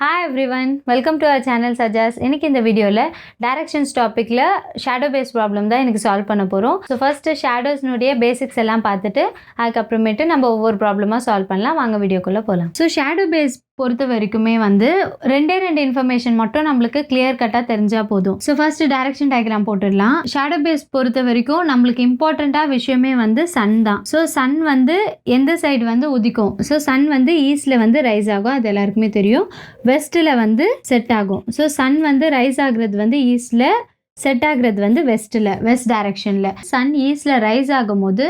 Hi everyone, welcome to our channel SAJA'S. இன்னைக்கு இந்த வீடியோல directions topicல shadow based problem தான் எனக்கு சால்வ் பண்ண போறோம். So first shadows நுடைய basics எல்லாம் பார்த்துட்டு அதுக்கு அப்புறமேட்டு நம்ம ஒவ்வொரு ப்ராப்ளமா சால்வ் பண்ணலாம். வாங்க வீடியோக்குள்ள போலாம். So shadow based பொறுத்த வரைக்குமே வந்து ரெண்டு இன்ஃபர்மேஷன் மட்டும் நம்மளுக்கு கிளியர் கட்டா தெரிஞ்சா போதும். ஸோ ஃபர்ஸ்ட் டைரக்ஷன் டயக்ராம் போட்டுடலாம். ஷேடோ பேஸ் பொறுத்த வரைக்கும் நம்மளுக்கு இம்பார்ட்டண்டா விஷயமே வந்து சன் தான். ஸோ சன் வந்து எந்த சைடு வந்து உதிக்கும். ஸோ சன் வந்து ஈஸ்ட்ல வந்து ரைஸ் ஆகும், அது எல்லாருக்குமே தெரியும். வெஸ்ட்ல வந்து செட் ஆகும். ஸோ சன் வந்து ரைஸ் ஆகுறது வந்து ஈஸ்ட்ல, செட் ஆகுறது வந்து வெஸ்ட் டைரக்ஷன்ல. சன் ஈஸ்ட்ல ரைஸ் ஆகும்போது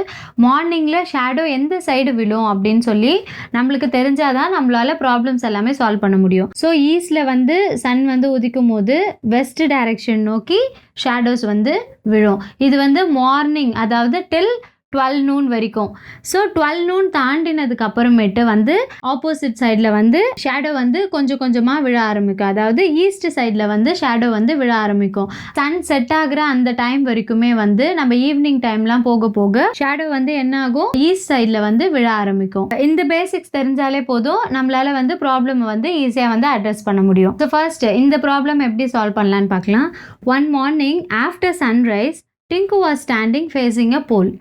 மார்னிங்ல ஷேடோ எந்த சைடு விழும் அப்படின்னு சொல்லி நம்மளுக்கு தெரிஞ்சாதான் நம்மளால ப்ராப்ளம்ஸ் எல்லாமே சால்வ் பண்ண முடியும். ஸோ ஈஸ்ட்ல வந்து சன் வந்து உதிக்கும் போது வெஸ்ட் டைரக்ஷன் நோக்கி ஷேடோஸ் வந்து விழும். இது வந்து மார்னிங், அதாவது டில் 12 noon வரைக்கும். ஸோ 12 noon தாண்டினதுக்கு அப்புறமேட்டு வந்து ஆப்போசிட் சைடில் வந்து ஷேடோ வந்து கொஞ்சம் கொஞ்சமாக விழ ஆரம்பிக்கும். அதாவது ஈஸ்ட் சைடில் வந்து ஷேடோ வந்து விழ ஆரம்பிக்கும். சன் செட் ஆகுற அந்த டைம் வரைக்குமே வந்து நம்ம ஈவினிங் டைம்லாம் போக போக ஷேடோ வந்து என்ன ஆகும், ஈஸ்ட் சைடில் வந்து விழ ஆரம்பிக்கும். இந்த பேசிக்ஸ் தெரிஞ்சாலே போதும், நம்மளால வந்து ப்ராப்ளம் வந்து ஈஸியாக வந்து அட்ரஸ் பண்ண முடியும். ஸோ ஃபர்ஸ்ட் இந்த ப்ராப்ளம் எப்படி சால்வ் பண்ணலான்னு பார்க்கலாம். One morning after sunrise, Tinku was standing facing a pole.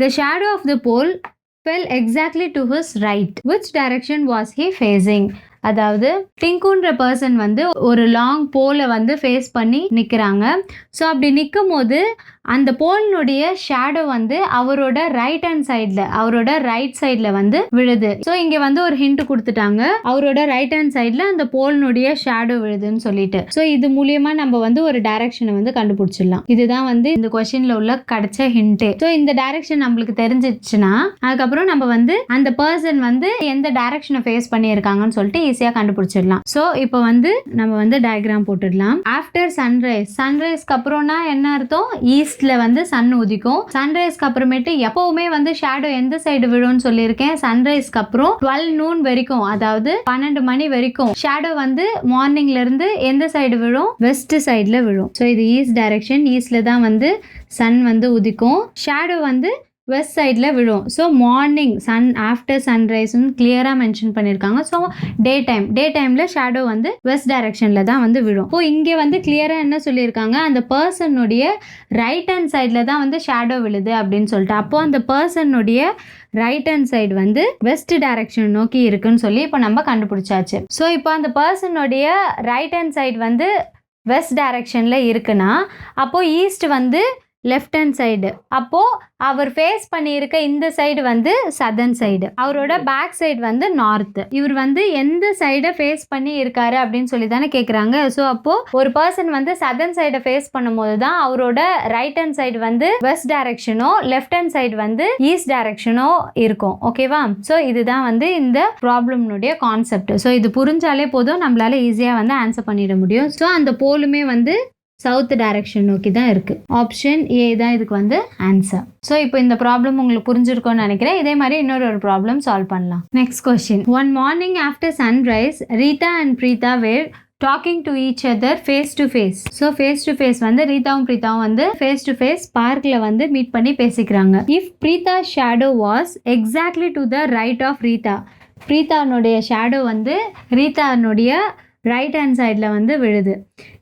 The shadow of the pole fell exactly to his right. Which direction was he facing? அதாவது டிங்குன்ற பர்சன் வந்து ஒரு long போலை வந்து face பண்ணி நிற்கிறாங்க. ஸோ அப்படி நிற்கும் போது அந்த போலினுடைய ஷேடோ வந்து அவரோட ரைட் ஹேண்ட் சைடில், அவரோட ரைட் சைடில் வந்து விழுது. ஸோ இங்கே வந்து ஒரு ஹிண்ட் கொடுத்துட்டாங்க, அவரோட ரைட் ஹேண்ட் சைடில் அந்த போலினுடைய ஷேடோ விழுதுன்னு சொல்லிட்டு. ஸோ இது மூலியமா நம்ம வந்து ஒரு டைரக்ஷனை வந்து கண்டுபிடிச்சிடலாம். இதுதான் வந்து இந்த கொஸ்டின்ல உள்ள கிடைச்ச ஹிண்ட்டு. ஸோ இந்த டைரக்ஷன் நம்மளுக்கு தெரிஞ்சிச்சுன்னா அதுக்கப்புறம் நம்ம வந்து அந்த பர்சன் வந்து எந்த டைரக்ஷனை ஃபேஸ் பண்ணியிருக்காங்கன்னு சொல்லிட்டு ஈஸியாக கண்டுபிடிச்சிடலாம். ஸோ இப்போ வந்து நம்ம வந்து டயக்ராம் போட்டுடலாம். ஆஃப்டர் சன்ரைஸ், சன்ரைஸ்க்கு அப்புறம்னா என்ன அர்த்தம், ஈஸ்ட்ல வந்து சன் உதிக்கும். சன்ரைஸ்க்கு அப்புறமேட்டு எப்பவுமே வந்து ஷேடோ எந்த சைடு விழும்னு சொல்லியிருக்கேன், சன்ரைஸ்க்கு அப்புறம் 12 noon வரைக்கும், அதாவது 12 மணி வரைக்கும் ஷேடோ வந்து மார்னிங்ல இருந்து எந்த சைடு விழும், வெஸ்ட் சைட்ல விழும். ஸோ இது ஈஸ்ட் டைரக்ஷன், ஈஸ்ட்ல தான் வந்து சன் வந்து உதிக்கும், ஷேடோ வந்து வெஸ்ட் சைடில் விழும். ஸோ மார்னிங் சன் ஆஃப்டர் சன்ரைஸ்ன்னு கிளியராக மென்ஷன் பண்ணியிருக்காங்க. ஸோ டே டைமில் ஷேடோ வந்து வெஸ்ட் டைரக்ஷனில் தான் வந்து விழும். இப்போ இங்கே வந்து கிளியராக என்ன சொல்லியிருக்காங்க, அந்த பர்சனுடைய ரைட் ஹேண்ட் சைடில் தான் வந்து ஷேடோ விழுது அப்படின்னு சொல்லிட்டு. அப்போது அந்த பர்சனுடைய ரைட் ஹேண்ட் சைடு வந்து வெஸ்ட் டைரக்ஷன் நோக்கி இருக்குன்னு சொல்லி இப்போ நம்ம கண்டுபிடிச்சாச்சு. ஸோ இப்போ அந்த பர்சனுடைய ரைட் ஹேண்ட் சைடு வந்து வெஸ்ட் டைரக்ஷனில் இருக்குன்னா அப்போது ஈஸ்ட் வந்து லெஃப்ட் ஹேண்ட் சைடு, அப்போ அவர் ஃபேஸ் பண்ணியிருக்க இந்த சைடு வந்து சதர்ன் சைடு, அவரோட பேக் சைடு வந்து நார்த். இவர் வந்து எந்த சைடை ஃபேஸ் பண்ணி இருக்காரு அப்படின்னு சொல்லி தானே கேட்குறாங்க. ஸோ அப்போ ஒரு பர்சன் வந்து சதர்ன் சைடை ஃபேஸ் பண்ணும்போது தான் அவரோட ரைட் ஹேண்ட் சைடு வந்து வெஸ்ட் டைரக்ஷனோ, லெஃப்ட் ஹேண்ட் சைடு வந்து ஈஸ்ட் டைரக்ஷனோ இருக்கும். ஓகேவா? ஸோ இதுதான் வந்து இந்த ப்ராப்ளம்னுடைய கான்செப்ட். ஸோ இது புரிஞ்சாலே போதும், நம்மளால ஈஸியாக வந்து ஆன்சர் பண்ணிட முடியும். ஸோ அந்த போலுமே வந்து சவுத் டைரக்ஷன் நோக்கி தான் இருக்கு. ஆப்ஷன் ஏ தான் இதுக்கு வந்து ஆன்சர். ஸோ இப்போ இந்த ப்ராப்ளம் உங்களுக்கு புரிஞ்சிருக்கும்னு நினைக்கிறேன். இதே மாதிரி இன்னொரு ப்ராப்ளம் சால்வ் பண்ணலாம். Next question. One morning after sunrise, Rita and Preeta were talking to each other face to face. So face to face வந்து ரீதாவும் பிரீதாவும் வந்து ஃபேஸ் டு ஃபேஸ் பார்க்கில் வந்து மீட் பண்ணி பேசிக்கிறாங்க. If Preetha shadow was exactly to the right of Reetha, பிரீதானுடைய shadow வந்து ரீதானுடைய ரைட் ஹேண்ட் சைடில் வந்து விழுது.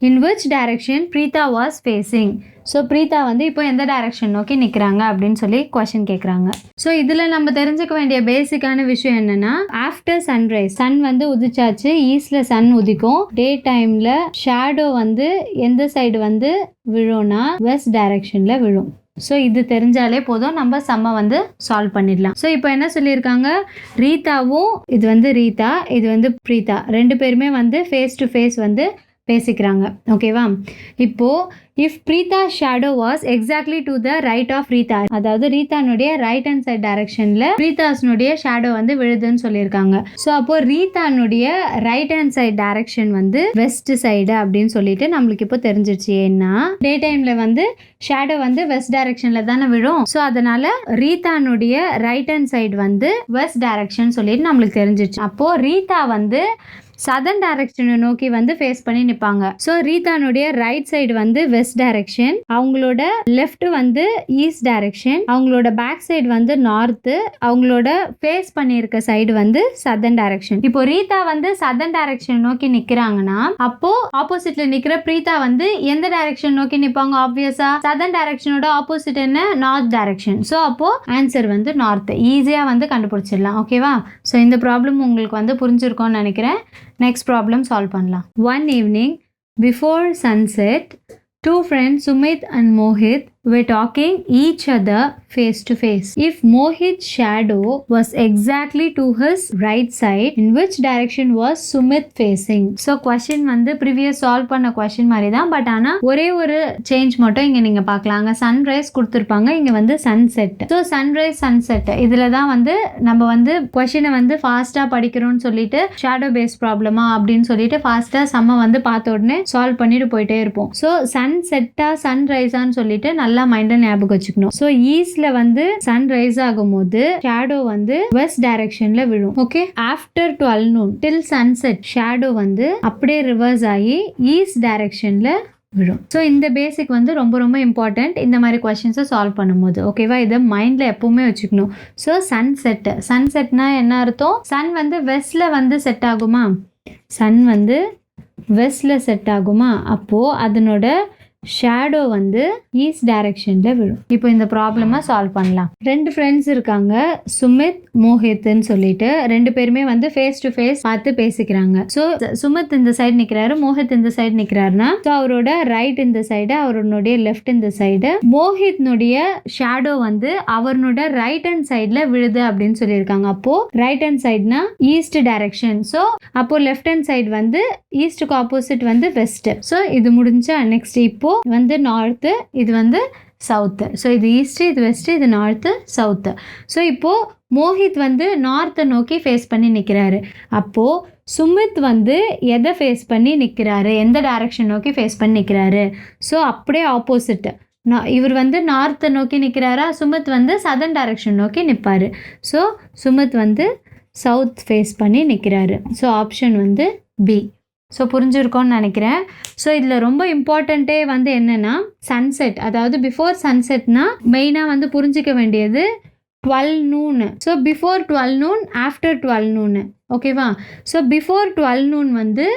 In which direction Preetha was facing. So Preetha வந்து இப்போ எந்த டைரக்ஷன் நோக்கி நிற்கிறாங்க அப்படின்னு சொல்லி கொஸ்டின் கேட்குறாங்க. ஸோ இதில் நம்ம தெரிஞ்சுக்க வேண்டிய பேசிக்கான விஷயம் என்னன்னா, ஆஃப்டர் சன்ரைஸ் சன் வந்து உதிச்சாச்சு, ஈஸ்ட்ல சன் உதிக்கும். டே டைமில் ஷேடோ வந்து எந்த சைடு வந்து விழும்னா வெஸ்ட் டைரக்ஷனில் விழும். ஸோ இது தெரிஞ்சாலே போதும், நம்ம சம்ம வந்து சால்வ் பண்ணிடலாம். ஸோ இப்போ என்ன சொல்லியிருக்காங்க, ரீதாவும், இது வந்து ரீதா, இது வந்து பிரீதா, ரெண்டு பேருமே வந்து ஃபேஸ் டு ஃபேஸ் வந்து பேசிக்கிறாங்க. ஓகேவா? இப்போ if Preetha shadow was exactly to the right of Rita, அதாவது ரீதானுடைய ரைட் ஹேண்ட் சைட் டைரக்ஷன்ல பிரீதாஸ்னுடைய ஷேடோ வந்து விழுதுன்னு சொல்லியிருக்காங்க. ஸோ அப்போ ரீதானுடைய ரைட் ஹேண்ட் சைட் டைரக்ஷன் வந்து வெஸ்ட் சைடு அப்படின்னு சொல்லிட்டு நம்மளுக்கு இப்போ தெரிஞ்சிருச்சு. ஏன்னா டே டைம்ல வந்து ஷேடோ வந்து வெஸ்ட் டைரக்ஷன்ல தானே விழும். ஸோ அதனால ரீதானுடைய ரைட் ஹேண்ட் சைடு வந்து வெஸ்ட் டைரக்ஷன் சொல்லிட்டு நம்மளுக்கு தெரிஞ்சிருச்சு. அப்போ ரீதா வந்து சதர்ன் டைரக்ஷனை நோக்கி வந்து ஃபேஸ் பண்ணி நிற்பாங்க. ஸோ ரீதானுடைய ரைட் சைடு வந்து வெஸ்ட் டைரக்ஷன், அவங்களோட லெஃப்ட் வந்து ஈஸ்ட் டைரக்ஷன், அவங்களோட பேக் சைடு வந்து நார்த்து, அவங்களோட ஃபேஸ் பண்ணியிருக்க சைடு வந்து சதர்ன் டைரக்ஷன். இப்போ ரீதா வந்து சதர்ன் டைரக்ஷன் நோக்கி நிற்கிறாங்கன்னா அப்போ ஆப்போசிட்ல நிற்கிற பிரீதா வந்து எந்த டைரக்ஷன் நோக்கி நிற்பாங்க? ஆப்வியஸா சதர்ன் டைரக்ஷனோட ஆப்போசிட் என்ன? North direction. ஸோ அப்போ ஆன்சர் வந்து நார்த். ஈஸியாக வந்து கண்டுபிடிச்சிடலாம். ஓகேவா? ஸோ இந்த ப்ராப்ளம் உங்களுக்கு வந்து புரிஞ்சிருக்கும்னு நினைக்கிறேன். நெக்ஸ்ட் ப்ராப்ளம் சால்வ் பண்ணலாம். One evening before sunset, two friends Sumit and Mohit were talking each other face to face. If Mohit's shadow was exactly to his right side, in which direction was Sumit facing? So question வந்து previous solve பண்ண question மாதிரி தான், but ஆனால் ஒரே ஒரு change மட்டும் இங்கே நீங்கள் பார்க்கலாங்க. சன்ரைஸ் கொடுத்துருப்பாங்க, இங்கே வந்து சன்செட். ஸோ சன்ரைஸ் சன்செட் இதில் தான் வந்து நம்ம வந்து கொஷினை வந்து ஃபாஸ்ட்டாக படிக்கிறோம்னு சொல்லிட்டு ஷேடோ பேஸ் ப்ராப்ளமா அப்படின்னு சொல்லிட்டு ஃபாஸ்ட்டாக செம்ம வந்து பார்த்த உடனே சால்வ் பண்ணிட்டு போயிட்டே இருப்போம். ஸோ சன்செட்டா சன்ரைஸான்னு சொல்லிட்டு நல்லா மைண்ட்ல ஞாபகம் வச்சுக்கணும். ஸோ ஈஸ்ட்ல வந்து சன்ரைஸ் ஆகும்போது ஷேடோ வந்து வெஸ்ட் டைரக்ஷன்ல விழும். ஓகே, ஆஃப்டர் 12 noon டில் சன்செட் ஷேடோ வந்து அப்படியே ரிவர்ஸ் ஆகி ஈஸ்ட் டைரக்ஷன்ல விடும். ஸோ இந்த பேசிக் வந்து ரொம்ப ரொம்ப இம்பார்ட்டன்ட் இந்த மாதிரி கொஸ்டின்ஸை சால்வ் பண்ணும்போது. ஓகேவா? இதை மைண்டில் எப்பவுமே வச்சுக்கணும். ஸோ சன்செட்னா என்ன அர்த்தம்? சன் வந்து வெஸ்ட்ல வந்து செட் ஆகுமா? சன் வந்து வெஸ்ட்ல செட் ஆகுமா? அப்போது அதனோட ஷேடோ வந்து ஈஸ்ட் டைரக்ஷனில் விழும். இப்போ இந்த ப்ராப்ளமை சால்வ் பண்ணலாம். ரெண்டு ஃப்ரெண்ட்ஸ் இருக்காங்க, சுமித் மோஹித்னு சொல்லிட்டு. ரெண்டு பேருமே வந்து ஃபேஸ் டு ஃபேஸ் பார்த்து பேசிக்கிறாங்க. ஸோ சுமித் இந்த சைடு நிற்கிறாரு, மோஹித் இந்த சைடு நிற்கிறாருன்னா ஸோ அவரோட ரைட் இந்த சைடு, அவருடைய லெஃப்ட் இந்த சைடு. மோஹித்னுடைய ஷேடோ வந்து அவருடைய ரைட் ஹேண்ட் சைடில் விழுது அப்படின்னு சொல்லியிருக்காங்க. அப்போது ரைட் ஹேண்ட் சைட்னா ஈஸ்ட் டைரக்ஷன். ஸோ அப்போது லெஃப்ட் ஹேண்ட் சைடு வந்து ஈஸ்ட்டுக்கு ஆப்போசிட் வந்து வெஸ்ட். ஸோ இது முடிஞ்சா நெக்ஸ்ட் இப்போ வந்து நார்த்து, இது வந்து சவுத்து. ஸோ இது ஈஸ்ட்டு, இது வெஸ்ட்டு, இது நார்த்து, சவுத்து. ஸோ இப்போது மோஹித் வந்து நார்த்தை நோக்கி ஃபேஸ் பண்ணி நிற்கிறாரு. அப்போது சுமித் வந்து எதை ஃபேஸ் பண்ணி நிற்கிறாரு? எந்த டைரக்ஷன் நோக்கி ஃபேஸ் பண்ணி நிற்கிறாரு? ஸோ அப்படியே ஆப்போசிட். இவர் வந்து நார்த்தை நோக்கி நிற்கிறாரா, சுமித் வந்து சதர்ன் டைரக்ஷன் நோக்கி நிற்பார். ஸோ சுமித் வந்து சவுத் ஃபேஸ் பண்ணி நிற்கிறாரு. ஸோ ஆப்ஷன் வந்து பி. ஸோ புரிஞ்சிருக்கோன்னு நினைக்கிறேன். ஸோ இதில் ரொம்ப இம்பார்ட்டண்ட்டே வந்து என்னென்னா சன்செட், அதாவது பிஃபோர் சன்செட்னா மெயினாக வந்து புரிஞ்சிக்க வேண்டியது 12 noon. So before 12 noon, after 12 noon. ஓகேவா? ஸோ பிஃபோர் 12 noon வந்து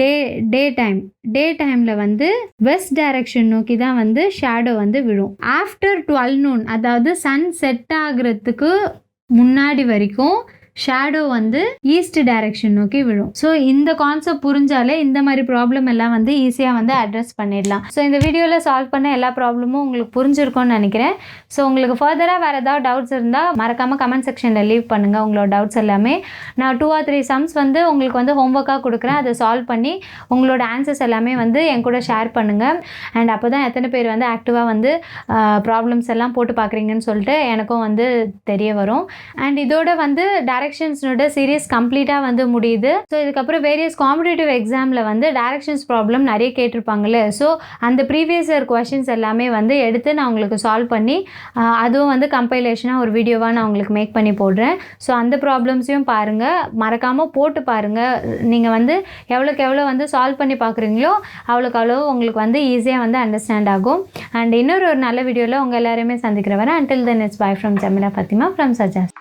டே டைமில் வந்து வெஸ்ட் டைரக்ஷன் நோக்கி தான் வந்து ஷேடோ வந்து விழும். ஆஃப்டர் 12 noon, அதாவது சன் செட் ஆகுறதுக்கு முன்னாடி வரைக்கும் ஷேடோ வந்து ஈஸ்ட் டைரக்ஷன் நோக்கி விழும். ஸோ இந்த கான்செப்ட் புரிஞ்சாலே இந்த மாதிரி ப்ராப்ளம் எல்லாம் வந்து ஈஸியாக வந்து அட்ரஸ் பண்ணிடலாம். ஸோ இந்த வீடியோவில் சால்வ் பண்ண எல்லா ப்ராப்ளமும் உங்களுக்கு புரிஞ்சிருக்கும்னு நினைக்கிறேன். ஸோ உங்களுக்கு ஃபர்தராக வேறு ஏதாவது டவுட்ஸ் இருந்தால் மறக்காமல் கமெண்ட் செக்ஷனில் லீவ் பண்ணுங்கள் உங்களோட டவுட்ஸ் எல்லாமே. நான் 2 or 3 சம்ஸ் வந்து உங்களுக்கு வந்து ஹோம்ஒர்க்காக கொடுக்குறேன். அதை சால்வ் பண்ணி உங்களோட ஆன்சர்ஸ் எல்லாமே வந்து என் கூட ஷேர் பண்ணுங்கள். அண்ட் அப்போ தான் எத்தனை பேர் வந்து ஆக்டிவாக வந்து ப்ராப்ளம்ஸ் எல்லாம் போட்டு பார்க்குறீங்கன்னு சொல்லிட்டு எனக்கும் வந்து தெரிய வரும். அண்ட் இதோட வந்து டைரக்ஷன்ஸோட சீரீஸ் கம்ப்ளீட்டாக வந்து முடியுது. ஸோ இதுக்கப்புறம் வேரியஸ் காம்படிட்டிவ் எக்ஸாமில் வந்து டைரக்ஷன்ஸ் ப்ராப்ளம் நிறைய கேட்டிருப்பாங்களே. ஸோ அந்த ப்ரீவியஸ் இயர் கொஷின்ஸ் எல்லாமே வந்து எடுத்து நான் உங்களுக்கு சால்வ் பண்ணி அதுவும் வந்து கம்பைலேஷனாக ஒரு வீடியோவாக நான் உங்களுக்கு மேக் பண்ணி போடுறேன். ஸோ அந்த ப்ராப்ளம்ஸையும் பாருங்கள், மறக்காமல் போட்டு பாருங்கள். நீங்கள் வந்து எவ்வளோக்கு எவ்வளோ வந்து சால்வ் பண்ணி பார்க்குறீங்களோ அவ்வளோக்கு அவ்வளோ உங்களுக்கு வந்து ஈஸியாக வந்து அண்டர்ஸ்டாண்ட் ஆகும். அண்ட் இன்னொரு நல்ல வீடியோவில் உங்கள் எல்லாருமே சந்திக்கிற வரேன். Until then, it's bye from Jamila Fathima from SAJA'S.